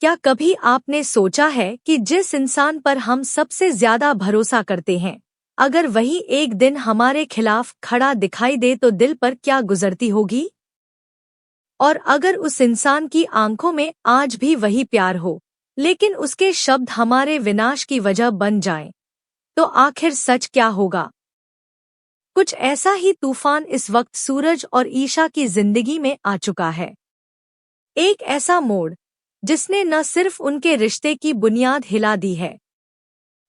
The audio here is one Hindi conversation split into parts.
क्या कभी आपने सोचा है कि जिस इंसान पर हम सबसे ज्यादा भरोसा करते हैं, अगर वही एक दिन हमारे खिलाफ खड़ा दिखाई दे तो दिल पर क्या गुजरती होगी? और अगर उस इंसान की आंखों में आज भी वही प्यार हो, लेकिन उसके शब्द हमारे विनाश की वजह बन जाएं, तो आखिर सच क्या होगा? कुछ ऐसा ही तूफान इस वक्त सूरज और ईशा की जिंदगी में आ चुका है। एक ऐसा मोड़ जिसने न सिर्फ उनके रिश्ते की बुनियाद हिला दी है,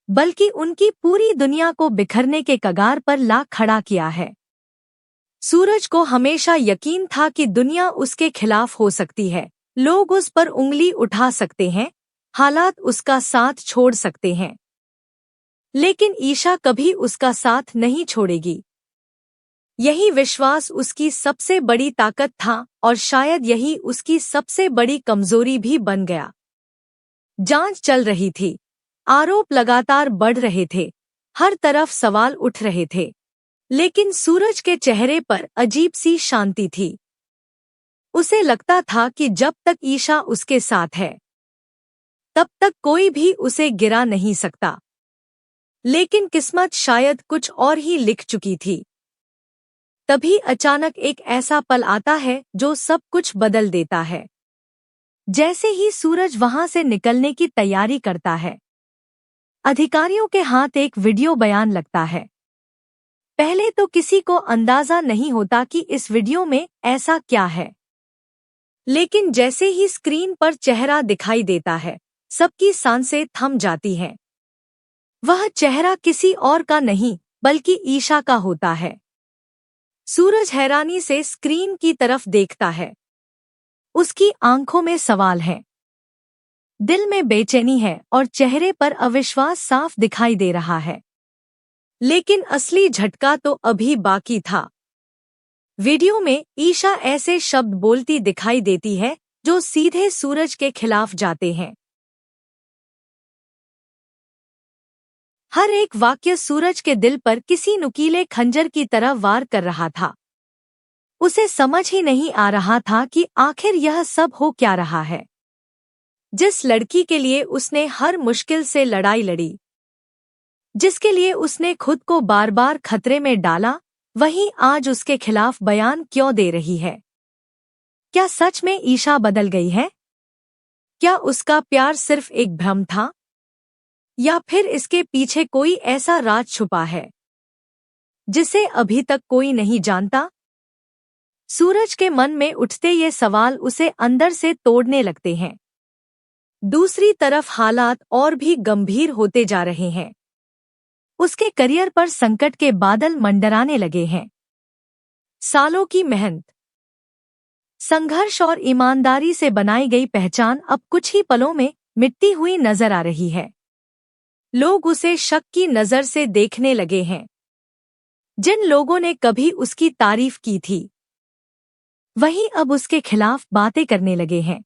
बल्कि उनकी पूरी दुनिया को बिखरने के कगार पर ला खड़ा किया है। सूरज को हमेशा यकीन था कि दुनिया उसके खिलाफ हो सकती है, लोग उस पर उंगली उठा सकते हैं, हालात उसका साथ छोड़ सकते हैं, लेकिन ईशा कभी उसका साथ नहीं छोड़ेगी। यही विश्वास उसकी सबसे बड़ी ताकत था और शायद यही उसकी सबसे बड़ी कमजोरी भी बन गया। जांच चल रही थी, आरोप लगातार बढ़ रहे थे, हर तरफ सवाल उठ रहे थे, लेकिन सूरज के चेहरे पर अजीब सी शांति थी। उसे लगता था कि जब तक ईशा उसके साथ है, तब तक कोई भी उसे गिरा नहीं सकता। लेकिन किस्मत शायद कुछ और ही लिख चुकी थी। तभी अचानक एक ऐसा पल आता है जो सब कुछ बदल देता है। जैसे ही सूरज वहां से निकलने की तैयारी करता है, अधिकारियों के हाथ एक वीडियो बयान लगता है। पहले तो किसी को अंदाजा नहीं होता कि इस वीडियो में ऐसा क्या है, लेकिन जैसे ही स्क्रीन पर चेहरा दिखाई देता है, सबकी सांसें थम जाती हैं। वह चेहरा किसी और का नहीं, बल्कि ईशा का होता है। सूरज हैरानी से स्क्रीन की तरफ देखता है। उसकी आंखों में सवाल है, दिल में बेचैनी है और चेहरे पर अविश्वास साफ दिखाई दे रहा है। लेकिन असली झटका तो अभी बाकी था। वीडियो में ईशा ऐसे शब्द बोलती दिखाई देती है जो सीधे सूरज के खिलाफ जाते हैं। हर एक वाक्य सूरज के दिल पर किसी नुकीले खंजर की तरह वार कर रहा था। उसे समझ ही नहीं आ रहा था कि आखिर यह सब हो क्या रहा है। जिस लड़की के लिए उसने हर मुश्किल से लड़ाई लड़ी, जिसके लिए उसने खुद को बार बार खतरे में डाला, वही आज उसके खिलाफ बयान क्यों दे रही है? क्या सच में ईशा बदल गई है? क्या उसका प्यार सिर्फ एक भ्रम था, या फिर इसके पीछे कोई ऐसा राज छुपा है जिसे अभी तक कोई नहीं जानता? सूरज के मन में उठते ये सवाल उसे अंदर से तोड़ने लगते हैं। दूसरी तरफ हालात और भी गंभीर होते जा रहे हैं। उसके करियर पर संकट के बादल मंडराने लगे हैं। सालों की मेहनत, संघर्ष और ईमानदारी से बनाई गई पहचान अब कुछ ही पलों में मिटती हुई नजर आ रही है। लोग उसे शक की नजर से देखने लगे हैं। जिन लोगों ने कभी उसकी तारीफ की थी, वही अब उसके खिलाफ बातें करने लगे हैं।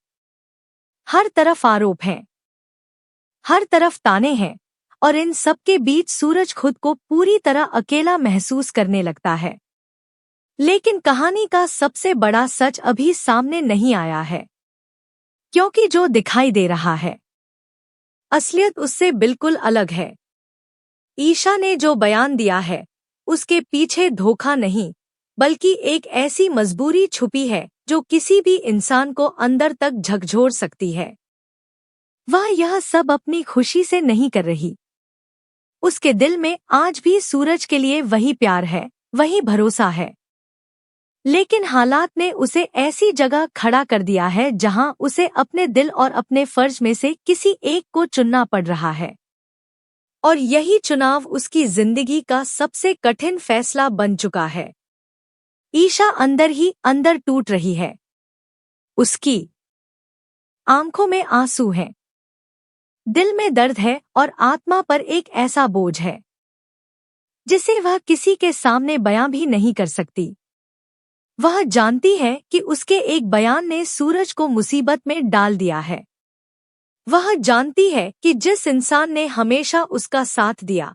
हर तरफ आरोप हैं, हर तरफ ताने हैं, और इन सब के बीच सूरज खुद को पूरी तरह अकेला महसूस करने लगता है। लेकिन कहानी का सबसे बड़ा सच अभी सामने नहीं आया है, क्योंकि जो दिखाई दे रहा है, असलियत उससे बिल्कुल अलग है। ईशा ने जो बयान दिया है, उसके पीछे धोखा नहीं, बल्कि एक ऐसी मजबूरी छुपी है जो किसी भी इंसान को अंदर तक झकझोर सकती है। वह यह सब अपनी खुशी से नहीं कर रही। उसके दिल में आज भी सूरज के लिए वही प्यार है, वही भरोसा है। लेकिन हालात ने उसे ऐसी जगह खड़ा कर दिया है जहां उसे अपने दिल और अपने फर्ज में से किसी एक को चुनना पड़ रहा है। और यही चुनाव उसकी जिंदगी का सबसे कठिन फैसला बन चुका है। ईशा अंदर ही अंदर टूट रही है। उसकी आंखों में आंसू हैं, दिल में दर्द है और आत्मा पर एक ऐसा बोझ है जिसे वह किसी के सामने बयां भी नहीं कर सकती। वह जानती है कि उसके एक बयान ने सूरज को मुसीबत में डाल दिया है। वह जानती है कि जिस इंसान ने हमेशा उसका साथ दिया,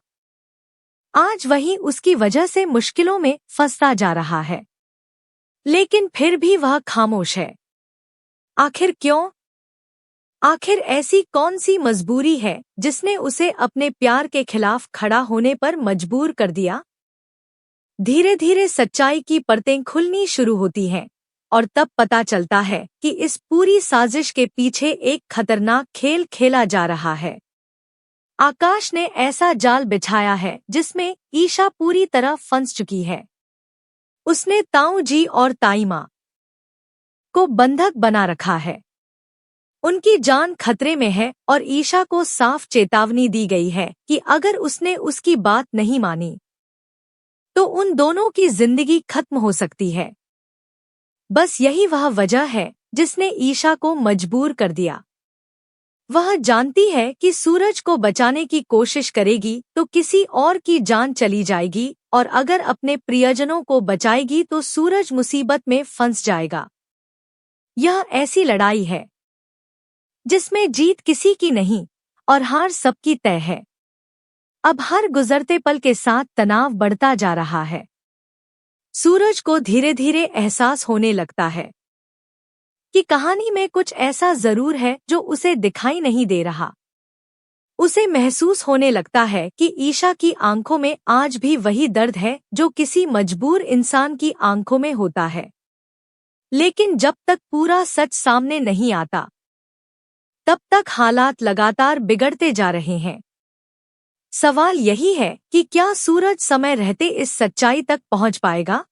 आज वही उसकी वजह से मुश्किलों में फंसता जा रहा है। लेकिन फिर भी वह खामोश है। आखिर क्यों? आखिर ऐसी कौन सी मजबूरी है जिसने उसे अपने प्यार के खिलाफ खड़ा होने पर मजबूर कर दिया? धीरे धीरे सच्चाई की परतें खुलनी शुरू होती हैं और तब पता चलता है कि इस पूरी साजिश के पीछे एक खतरनाक खेल खेला जा रहा है। आकाश ने ऐसा जाल बिछाया है जिसमें ईशा पूरी तरह फंस चुकी है। उसने ताऊ जी और ताई माँ को बंधक बना रखा है। उनकी जान खतरे में है और ईशा को साफ चेतावनी दी गई है कि अगर उसने उसकी बात नहीं मानी तो उन दोनों की जिंदगी खत्म हो सकती है। बस यही वह वजह है जिसने ईशा को मजबूर कर दिया। वह जानती है कि सूरज को बचाने की कोशिश करेगी तो किसी और की जान चली जाएगी और अगर अपने प्रियजनों को बचाएगी तो सूरज मुसीबत में फंस जाएगा। यह ऐसी लड़ाई है जिसमें जीत किसी की नहीं और हार सबकी तय है। अब हर गुजरते पल के साथ तनाव बढ़ता जा रहा है। सूरज को धीरे धीरे एहसास होने लगता है कि कहानी में कुछ ऐसा जरूर है जो उसे दिखाई नहीं दे रहा। उसे महसूस होने लगता है कि ईशा की आंखों में आज भी वही दर्द है जो किसी मजबूर इंसान की आंखों में होता है। लेकिन जब तक पूरा सच सामने नहीं आता तब तक हालात लगातार बिगड़ते जा रहे हैं। सवाल यही है कि क्या सूरज समय रहते इस सच्चाई तक पहुंच पाएगा?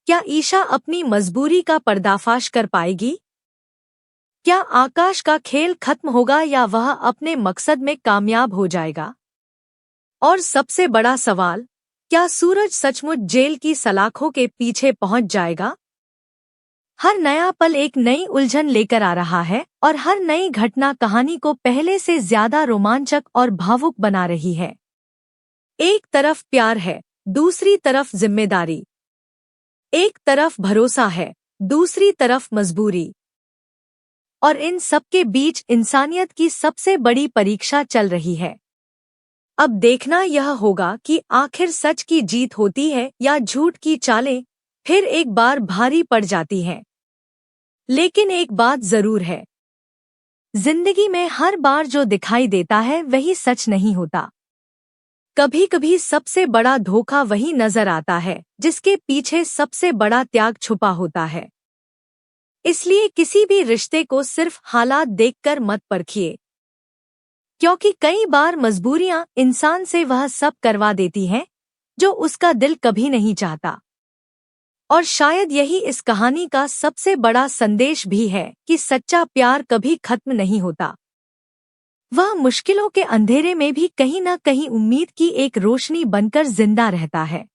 क्या ईशा अपनी मजबूरी का पर्दाफाश कर पाएगी? क्या आकाश का खेल खत्म होगा या वह अपने मकसद में कामयाब हो जाएगा? और सबसे बड़ा सवाल, क्या सूरज सचमुच जेल की सलाखों के पीछे पहुंच जाएगा? हर नया पल एक नई उलझन लेकर आ रहा है और हर नई घटना कहानी को पहले से ज्यादा रोमांचक और भावुक बना रही है। एक तरफ प्यार है, दूसरी तरफ जिम्मेदारी। एक तरफ भरोसा है, दूसरी तरफ मजबूरी। और इन सब के बीच इंसानियत की सबसे बड़ी परीक्षा चल रही है। अब देखना यह होगा कि आखिर सच की जीत होती है या झूठ की चालें फिर एक बार भारी पड़ जाती हैं। लेकिन एक बात जरूर है, जिंदगी में हर बार जो दिखाई देता है वही सच नहीं होता। कभी कभी सबसे बड़ा धोखा वही नजर आता है जिसके पीछे सबसे बड़ा त्याग छुपा होता है। इसलिए किसी भी रिश्ते को सिर्फ हालात देखकर मत परखिए, क्योंकि कई बार मजबूरियां इंसान से वह सब करवा देती हैं जो उसका दिल कभी नहीं चाहता। और शायद यही इस कहानी का सबसे बड़ा संदेश भी है कि सच्चा प्यार कभी खत्म नहीं होता। वह मुश्किलों के अंधेरे में भी कहीं न कहीं उम्मीद की एक रोशनी बनकर जिंदा रहता है।